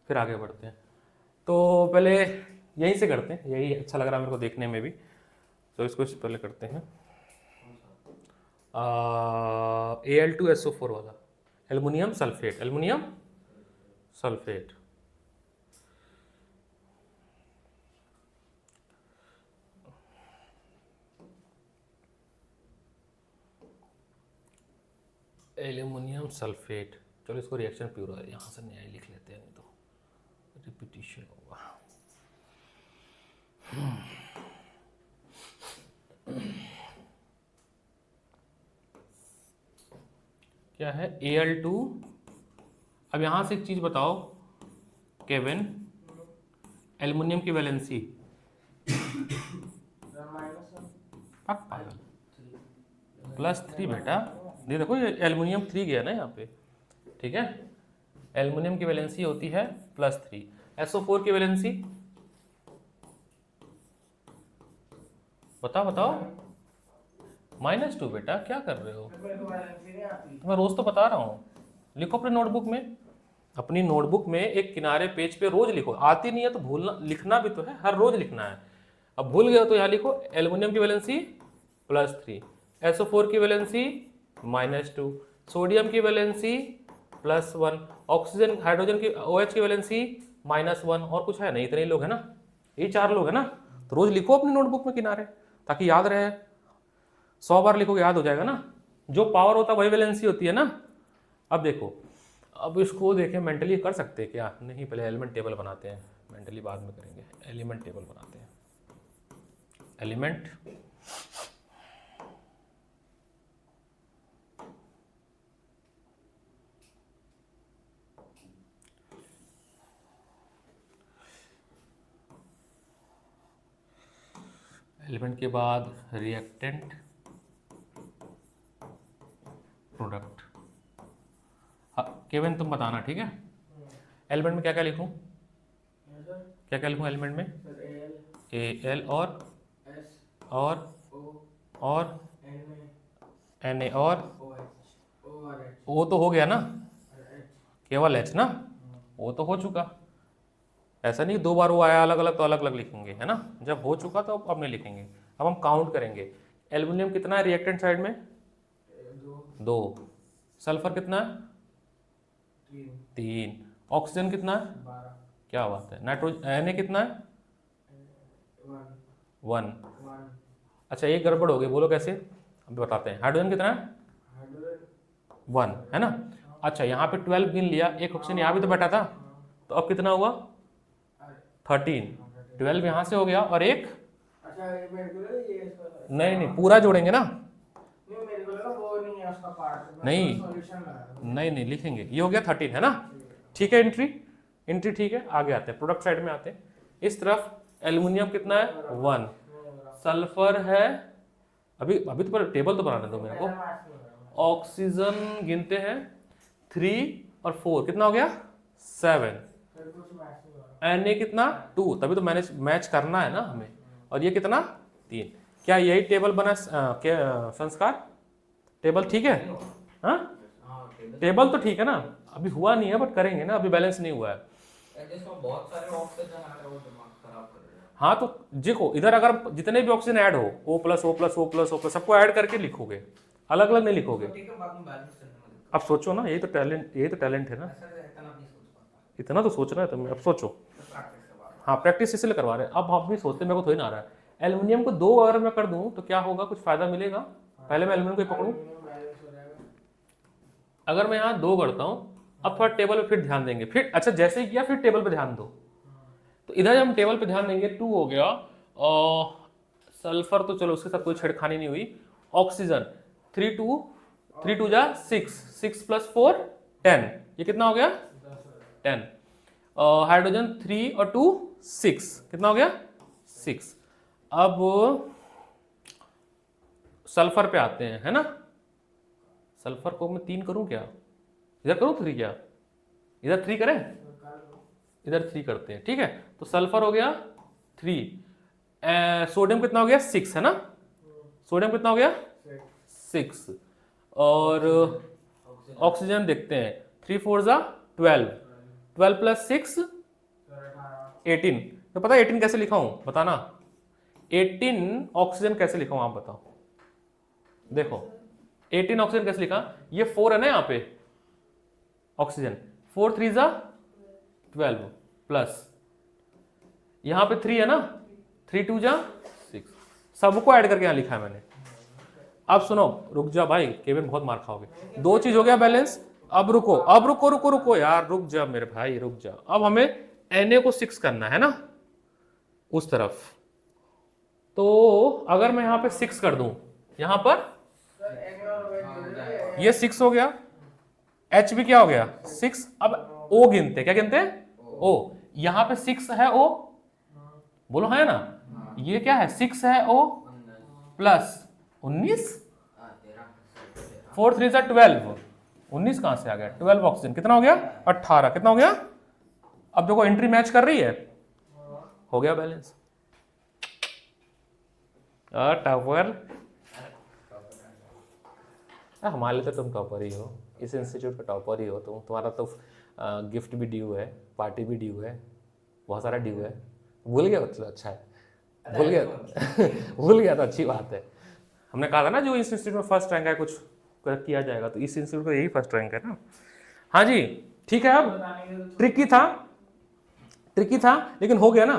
फिर आगे बढ़ते हैं। तो पहले यहीं से करते हैं, यही अच्छा लग रहा है मेरे को देखने में भी, तो इसको पहले करते हैं। Al2SO4 वाला, aluminium sulphate, aluminium sulphate. Aluminium sulphate, चलो इसको रिएक्शन प्यूरा है, यहाँ से नया लिख लेते हैं, नहीं तो रिपीटिशन होगा। क्या है Al2। अब यहाँ से एक चीज़ बताओ केविन, एल्युमिनियम की वैलेंसी +3 बेटा, ये देखो ये एल्युमिनियम 3 गया ना यहाँ पे, ठीक है। एल्युमिनियम की वैलेंसी होती है +3। SO4 की वैलेंसी बताओ बताओ। -2 बेटा, क्या कर रहे हो, मैं रोज तो बता रहा हूँ। लिखो अपने नोटबुक में, अपनी नोटबुक में एक किनारे पेज पे रोज लिखो, आती नहीं है तो भूलना, लिखना भी तो है, हर रोज लिखना है। अब भूल गए तो यहाँ लिखो एल्युमिनियम की वैलेंसी +3, SO4 की वैलेंसी -2, सोडियम की वैलेंसी +1, ऑक्सीजन हाइड्रोजन की OH की वैलेंसी -1, और कुछ है नहीं, इतने ही लोग है ना, यही 4 लोग है ना। तो रोज लिखो अपनी नोटबुक में किनारे, ताकि याद रहे। 100 बार लिखोगे याद हो जाएगा ना, जो पावर होता है वही वैलेंसी होती है ना। अब देखो, अब इसको देखें मेंटली कर सकते हैं क्या, नहीं, पहले एलिमेंट टेबल बनाते हैं, मेंटली बाद में करेंगे। एलिमेंट टेबल बनाते हैं, एलिमेंट एलिमेंट के बाद रिएक्टेंट, प्रोडक्ट। हाँ केविन तुम बताना, ठीक है। एलिमेंट में क्या क्या लिखूं, क्या क्या लिखूं एलिमेंट में? Al और Na और O तो हो गया ना, केवल H ना, वो तो हो चुका। ऐसा नहीं 2 बार वो आया अलग अलग तो अलग अलग लिखेंगे, है ना। जब हो चुका तो अब नहीं लिखेंगे। अब हम काउंट करेंगे, एल्युमिनियम कितना है रिएक्टेंट साइड में? 2। सल्फर कितना है? 3। ऑक्सीजन कितना है? 12। क्या बात है। नाइट्रोजन Na कितना है? 1। अच्छा एक गड़बड़ हो गई, बोलो कैसे, अभी बताते हैं। हाइड्रोजन कितना है? 1 है ना। अच्छा यहाँ पे 12 गिन लिया, एक ऑक्सीजन यहाँ भी तो बैठा था, तो अब कितना हुआ? 13। 12 यहाँ से हो गया और एक, नहीं नहीं पूरा जोड़ेंगे ना, नहीं लिखेंगे, ये हो गया 13 है ना, ठीक है। एंट्री ठीक है। आगे आते हैं, प्रोडक्ट साइड में आते हैं। इस तरफ एल्युमिनियम कितना है? 1। सल्फर है, अभी अभी तो टेबल तो बनाने दो मेरे को। ऑक्सीजन गिनते हैं 3 और 4, कितना हो गया? 7। Na कितना? 2, तभी तो मैच करना है ना हमें। और ये कितना? 3। क्या यही टेबल बना क्या संस्कार? टेबल ठीक है? हाँ टेबल तो ठीक है ना, अभी हुआ नहीं है बट करेंगे ना, अभी बैलेंस नहीं हुआ है। बहुत सारे ऑक्सीजन आ रहे हैं, वो दिमाग खराब कर रहे हैं। हाँ तो देखो इधर अगर जितने भी ऑक्सीजन ऐड हो, O+O+O+O+, सबको ऐड करके लिखोगे, अलग अलग नहीं लिखोगे। ठीक है, बाद में बैलेंस करने में दिक्कत। अब सोचो ना, यही तो टैलेंट है ना, ऐसा इतना नहीं सोच पाता, इतना तो सोचना है तुम्हें, अब सोचो। प्रैक्टिस के बाद। हाँ प्रैक्टिस इसलिए करवा रहे हैं, अब आप भी सोचते मेरे को थोड़ी ना आ रहा है। एल्युमिनियम को 2 अगर मैं कर दूं तो क्या होगा, कुछ फायदा मिलेगा? पहले मैं एल्युमिनियम को ही पकड़ूं, अगर मैं यहाँ 2 करता हूँ, अब थोड़ा टेबल पे फिर ध्यान देंगे, फिर अच्छा जैसे ही किया फिर टेबल पे ध्यान दो। तो इधर हम टेबल पे ध्यान देंगे, 2 हो गया, और सल्फर तो चलो उसके साथ कोई छेड़खानी नहीं हुई। ऑक्सीजन 3 जा 6, 6 + 4 10, ये कितना हो गया? 10। हाइड्रोजन 3 और 2 6, कितना हो गया? 6। अब सल्फर पे आते हैं, है ना। सल्फर को मैं 3 करूं क्या? इधर करूं 3 क्या? इधर 3 करें, इधर 3 करते हैं, ठीक है। तो सल्फर हो गया 3, सोडियम कितना हो गया? 6 है ना, सोडियम कितना हो गया? 6। और ऑक्सीजन देखते हैं, 3 4 जा 12, 12 + 6 18, तो पता है 18 कैसे लिखा हूं, बताना। 18 ऑक्सीजन कैसे लिखा हूं आप बताओ। देखो 18 ऑक्सीजन कैसे लिखा, ये 4 है ना यहाँ पे ऑक्सीजन, 4 3 जा 12 प्लस यहाँ पे 3 है ना, 3 2 जा 6, सबको ऐड करके यहाँ लिखा है मैंने। अब सुनो, रुक जा भाई, केविन बहुत मार खाओगे। 2 चीज हो गया बैलेंस। अब रुको, अब रुको रुको रुको यार, रुक जा मेरे भाई रुक जा। अब हमें Na को 6 करना है ना उस तरफ, तो अगर मैं यहाँ पे 6 कर दूं, यहाँ पर ये 6 हो गया, H भी क्या हो गया 6। अब O गिनते, क्या गिनते हैं O, यहाँ पे 6 है O, बोलो है ना, ये क्या है 6 है O प्लस 19, 4 3 जा 12, 19 कहां से आ गया, 12 ऑक्सीजन कितना हो गया 18, कितना हो गया। अब देखो एंट्री मैच कर रही है, हो गया बैलेंस। टॉपर, हमारे लिए तो तुम टॉपर ही हो, इस इंस्टीट्यूट का टॉपर ही हो तुम। तुम्हारा तो गिफ्ट भी ड्यू है, पार्टी भी ड्यू है, बहुत सारा ड्यू है। भूल गया तो अच्छा है, भूल गया भूल गया तो अच्छी बात है। हमने कहा था ना जो इस इंस्टीट्यूट में फर्स्ट रैंक है कुछ किया जाएगा, तो इस इंस्टीट्यूट का यही फर्स्ट रैंक है ना। हाँ जी ठीक है। अब ट्रिकी था लेकिन हो गया ना।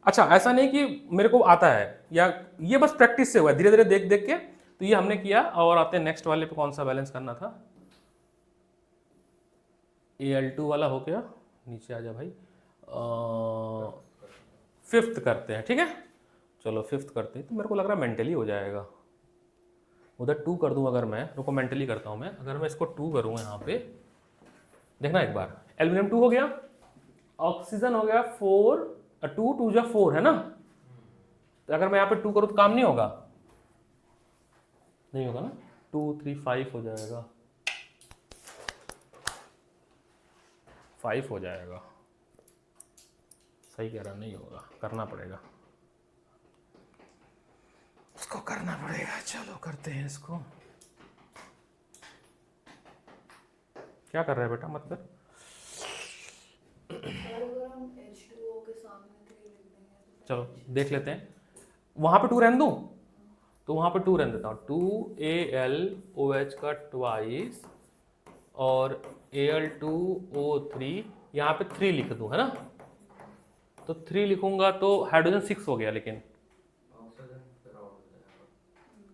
अच्छा ऐसा नहीं कि मेरे को आता है, या ये बस प्रैक्टिस से हुआ, धीरे धीरे देख देख के, तो ये हमने किया। और आते हैं नेक्स्ट वाले पे, कौन सा बैलेंस करना था, Al2 वाला हो गया, नीचे आ जा भाई। 5th करते हैं, ठीक है चलो 5th करते हैं। तो मेरे को लग रहा है मेंटली हो जाएगा, उधर 2 कर दूं अगर मैं, रुको मेंटली करता हूं मैं, अगर मैं इसको 2 करूंगा यहाँ पे, देखना एक बार, एल्यूमिनियम 2 हो गया, ऑक्सीजन हो गया 4, 2 2 जा 4 है ना। तो अगर मैं यहाँ पे 2 करूँ तो काम नहीं होगा, नहीं होगा ना, 2 3 5 हो जाएगा, 5 हो जाएगा, सही कह रहा, नहीं होगा, करना पड़ेगा, इसको करना पड़ेगा। चलो करते हैं इसको। क्या कर रहा है बेटा, मत कर। चलो देख लेते हैं, वहां पे 2 रहने दूं, तो वहां पे 2 रहने देता हूँ। 2AlOH का ट्वाइस और Al2O3, यहाँ पे 3 लिख दूं है ना। तो 3 लिखूंगा तो हाइड्रोजन 6 हो गया, लेकिन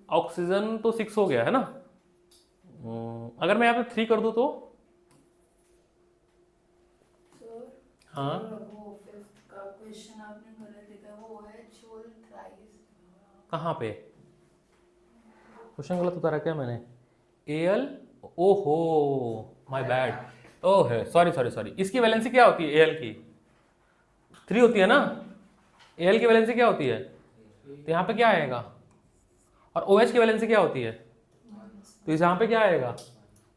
ऑक्सीजन तो 6 हो गया है ना। अगर मैं यहाँ पे 3 कर दूं तो हाँ कहाँ पे क्वेश्चन गलत उतारा क्या मैंने, Al, ओहो माय बैड, ओह है, सॉरी सॉरी सॉरी। इसकी वैलेंसी क्या होती है Al की, 3 होती है ना। Al की वैलेंसी क्या होती है, तो यहाँ पे क्या आएगा, और OH की वैलेंसी क्या होती है, तो इस यहाँ पे क्या आएगा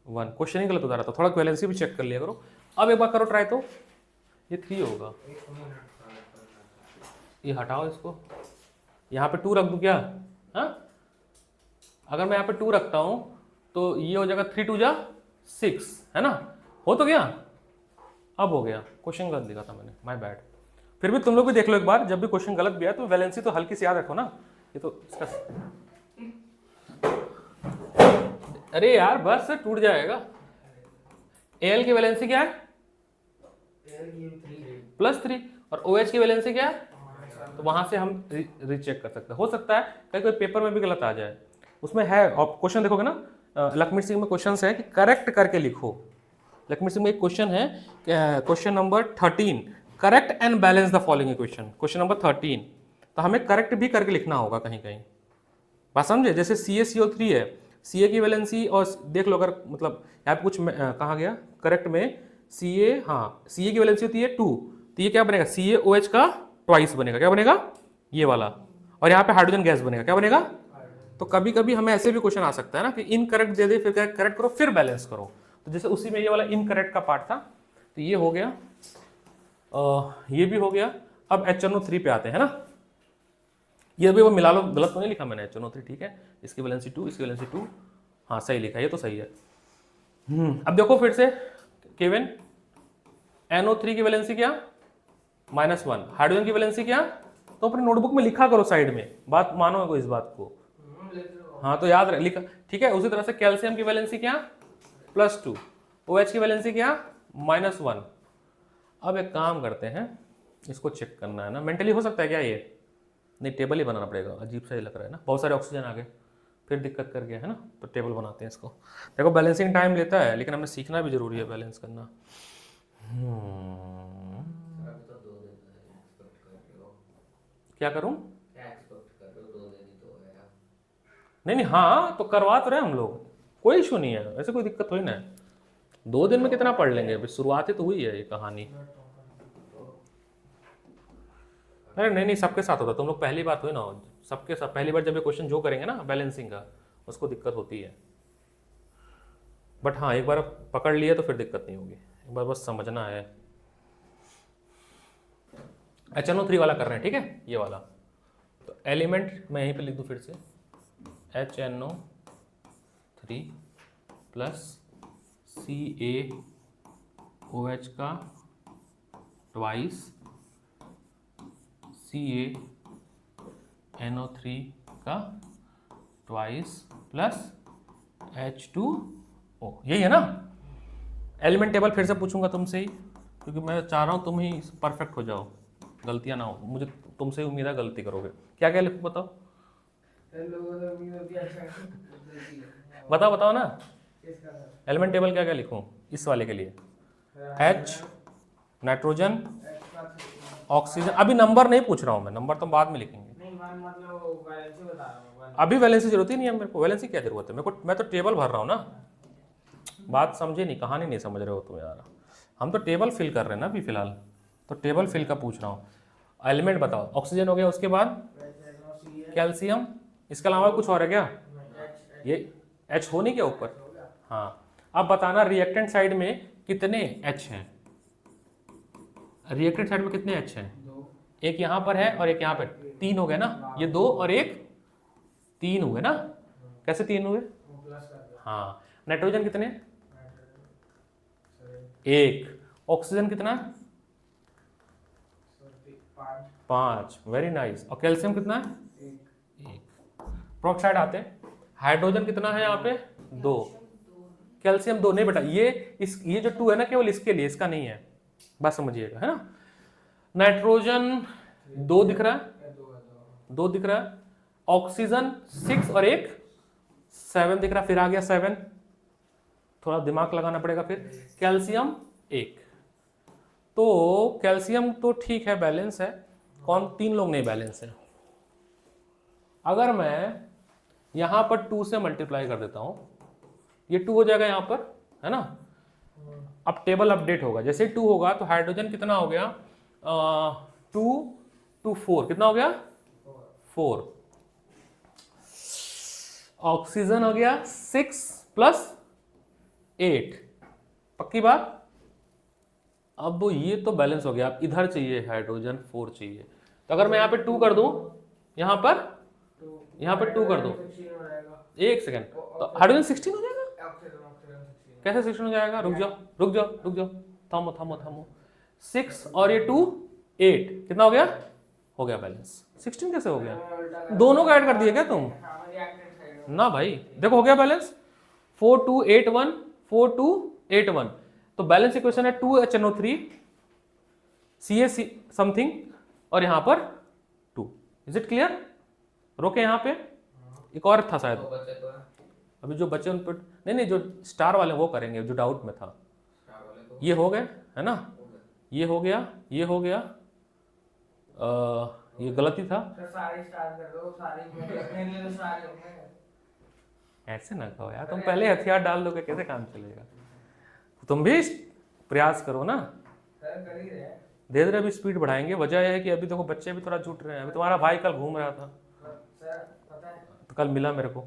1। क्वेश्चन ही गलत उतारा था, थोड़ा वैलेंसी भी चेक कर लिया करो। अब एक बार करो ट्राई, तो ये 3 होगा, ये हटाओ इसको, यहाँ पे 2 रख दूं क्या, हाँ अगर मैं यहाँ पे 2 रखता हूँ तो ये हो जाएगा 3 2 जा 6 है ना, हो तो गया। अब हो गया, क्वेश्चन गलत लिखा था मैंने, माय बैड। फिर भी तुम लोग भी देख लो एक बार, जब भी क्वेश्चन गलत भी आया तो वैलेंसी तो हल्की सी याद रखो ना। ये तो इसका अरे यार बस टूट जाएगा। Al की वैलेंसी क्या है +3 और OH की वैलेंसी क्या है, तो वहां से हम रीचेक कर सकते हैं। हो सकता है कहीं कोई पेपर में भी गलत आ जाए, उसमें है क्वेश्चन देखोगे ना, लक्ष्मी सिंह में क्वेश्चन है कि करेक्ट करके लिखो। लक्ष्मी सिंह में एक क्वेश्चन है, question number 13, correct and balance the following equation, question number 13। तो हमें करेक्ट भी करके लिखना होगा कहीं कहीं, बात समझे। जैसे CaCO3 है, Ca की वैलेंसी, और देख लो अगर मतलब यहाँ पे कुछ कहा गया करेक्ट में, Ca, हाँ Ca की वैलेंसी होती है 2, तो ये क्या बनेगा CaOH का ट्वाइस बनेगा, क्या बनेगा ये वाला, और यहाँ पे हाइड्रोजन गैस बनेगा, क्या बनेगा। तो कभी कभी हमें ऐसे भी क्वेश्चन आ सकता है ना कि इनकरेक्ट दे दे, फिर करेक्ट करो फिर बैलेंस करो। तो जैसे उसी में ये वाला इनकरेक्ट का पार्ट था, तो ये हो गया, ये भी हो गया। अब HNO3 पे आते हैं ना, ये भी वो मिला लो, गलत तो नहीं लिखा मैंने, HNO3 ठीक है, इसकी वैलेंसी 2, इसकी वैलेंसी 2, हाँ सही लिखा, ये तो सही है। अब देखो फिर से केविन, NO3 की वैलेंसी क्या -1। हाइड्रोजन की वैलेंसी क्या, तो अपनी नोटबुक में लिखा करो साइड में, बात मानो को इस बात को। हाँ तो याद रख लिखा, ठीक है। उसी तरह से कैल्शियम की वैलेंसी क्या, +2। OH की वैलेंसी क्या, -1। अब एक काम करते हैं, इसको चेक करना है ना, मेंटली हो सकता है क्या ये, नहीं टेबल ही बनाना पड़ेगा, अजीब सा ही लग रहा है ना, बहुत सारे ऑक्सीजन आ गए फिर दिक्कत कर गया है ना, तो टेबल बनाते हैं इसको। देखो बैलेंसिंग टाइम लेता है, लेकिन हमें सीखना भी जरूरी है बैलेंस करना। सर अभी तो 2 दिन एक्सपेक्ट कर रहे हो, क्या करूं, क्या एक्सपेक्ट कर रहे हो, 2 दिन ही तो है। नहीं नहीं हाँ तो करवा तो रहे हम लोग, कोई इशू नहीं है, ऐसे कोई दिक्कत हुई ना है। 2 दिन में कितना पढ़ लेंगे, अभी शुरुआत ही तो हुई है ये कहानी। अरे नहीं नहीं सबके साथ होता, तुम लोग पहली बात हुई ना, सबके साथ पहली बार जब ये क्वेश्चन जो करेंगे ना बैलेंसिंग का, उसको दिक्कत होती है। बट हाँ एक बार पकड़ लिए तो फिर दिक्कत नहीं होगी, एक बार बस समझना है। HNO3 वाला कर रहे हैं, ठीक है ये वाला। तो एलिमेंट मैं यहीं पे लिख दूँ फिर से, HNO3 प्लस CaOH का ट्वाइस CaNO3 का ट्वाइस प्लस H2O, यही है ना। एलिमेंट टेबल फिर से पूछूंगा तुमसे ही, क्योंकि मैं चाह रहा हूँ तुम ही परफेक्ट हो जाओ, गलतियाँ ना हो, मुझे तुमसे ही उम्मीद है गलती करोगे। क्या क्या लिखूँ बताओ, बताओ बताओ ना, एलिमेंट टेबल क्या क्या लिखूँ इस वाले के लिए। H नाइट्रोजन ऑक्सीजन, अभी नंबर नहीं पूछ रहा हूँ मैं, नंबर तो बाद में लिखेंगे, अभी वैलेंसी जरूरत ही नहीं है मेरे को, वैलेंसी क्या जरूरत है मेरे को, मैं तो टेबल भर रहा हूँ ना। बात समझे नहीं, कहानी नहीं समझ रहे हो तुम यार, हम तो टेबल फिल कर रहे हैं ना अभी फिलहाल, तो टेबल फिल का पूछ रहा हूँ। एलिमेंट बताओ, ऑक्सीजन हो गया, उसके बाद कैल्शियम, इसके अलावा कुछ और है क्या, ये H हो नहीं क्या ऊपर, हाँ। अब बताना रिएक्टेंट साइड में कितने H हैं, रिएक्टेंट साइड में कितने H हैं, एक यहाँ पर है और एक यहाँ पे, 3 हो गए ना, ये 2 और 1 3 हुए ना, कैसे 3 हुए, हाँ। नाइट्रोजन कितने, 1, ऑक्सीजन कितना, 5, वेरी नाइस, और कैल्शियम कितना, 1। प्रोक्साइड आते, हाइड्रोजन कितना है यहाँ पे, 2, कैल्शियम 2, नहीं बेटा ये जो 2 है ना केवल इसके लिए, इसका नहीं है, बात समझिएगा है ना। नाइट्रोजन 2 दिख रहा है, 2 दिख रहा है, ऑक्सीजन 6 और 1 7 दिख रहा, फिर आ गया 7, थोड़ा दिमाग लगाना पड़ेगा फिर। कैल्शियम 1, तो कैल्शियम तो ठीक है बैलेंस है, कौन 3 लोग नहीं बैलेंस है। अगर मैं यहां पर 2 से मल्टीप्लाई कर देता हूं, ये 2 हो जाएगा यहां पर है ना। अब टेबल अपडेट होगा, जैसे 2 होगा तो हाइड्रोजन कितना हो गया, 2 2 4, कितना हो गया 4, ऑक्सीजन हो गया 6 + 8, पक्की बात। अब ये तो बैलेंस हो गया, अब इधर चाहिए हाइड्रोजन 4 चाहिए, तो अगर मैं यहाँ पे 2 कर दूं, यहाँ पर 2 कर दूं, एक सेकेंड, तो हाइड्रोजन 16 हो जाएगा, कैसे 16 हो जाएगा, रुक जाओ, थामो, 6 और ये 2 8, कितना हो गया बैलेंस, 16 कैसे हो गया, दोनों को ऐड कर दिए क्या तुम, ना भाई देखो हो गया बैलेंस, 4 2 8 1 4 2 8 1, तो बैलेंस इक्वेशन है 2HNO3 Ca समथिंग और यहां पर 2, इज इट क्लियर। रोके यहाँ पे, एक और था शायद, तो बचे तो है, अभी जो बचे उन पर नहीं जो स्टार वाले वो करेंगे, जो डाउट में था। स्टार वाले तो ये हो गए है ना, हो गए। ये हो गया, ये हो गया, ये गलती था, सारे स्टार्ट कर दो, सारे मेरे लिए तो सारे हो गए। ऐसे ना कहो यार, तुम पहले हथियार डाल दोगे कैसे काम चलेगा, तुम भी प्रयास करो ना, सर कर ही रहे हैं। धीरे धीरे अभी स्पीड बढ़ाएंगे। वजह यह है कि अभी देखो बच्चे भी थोड़ा जुट रहे हैं, अभी तुम्हारा भाई कल घूम रहा था, सर पता है, तो कल मिला मेरे को,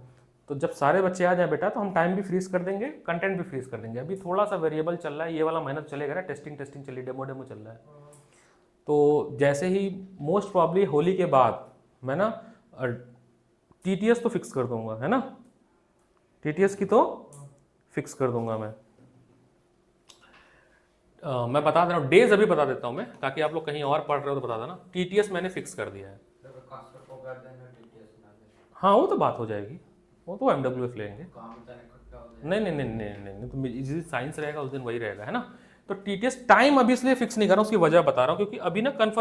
तो जब सारे बच्चे आ जाए बेटा तो हम टाइम भी फ्रीज कर देंगे, कंटेंट भी फ्रीज कर देंगे। अभी थोड़ा सा वेरिएबल चल रहा है, ये वाला मेहनत चलेगा ना, टेस्टिंग चल रही, डेमो चल रहा है। तो जैसे ही मोस्ट प्रॉब्ली होली के बाद मैं ना TTS तो फिक्स कर दूंगा है ना, TTS की तो फिक्स कर दूंगा मैं। मैं बता दे रहा हूँ, डेज अभी बता देता हूँ मैं, ताकि आप लोग कहीं और पढ़ रहे हो तो बता देना। टीटीएस मैंने फिक्स कर दिया है। कास्ट को कर देना टीटीएस ना दे हाँ वो तो बात हो जाएगी, वो तो एमडब्ल्यूएफ लेंगे। काम इतना इकट्ठा हो जाए। नहीं, तो जिस दिन साइंस रहेगा उस दिन वही रहेगा, है ना। तो टीटीएस टाइम अभी इसलिए फिक्स नहीं कर रहा हूँ, उसकी वजह बता रहा हूँ, क्योंकि अभी ना कन्फर्म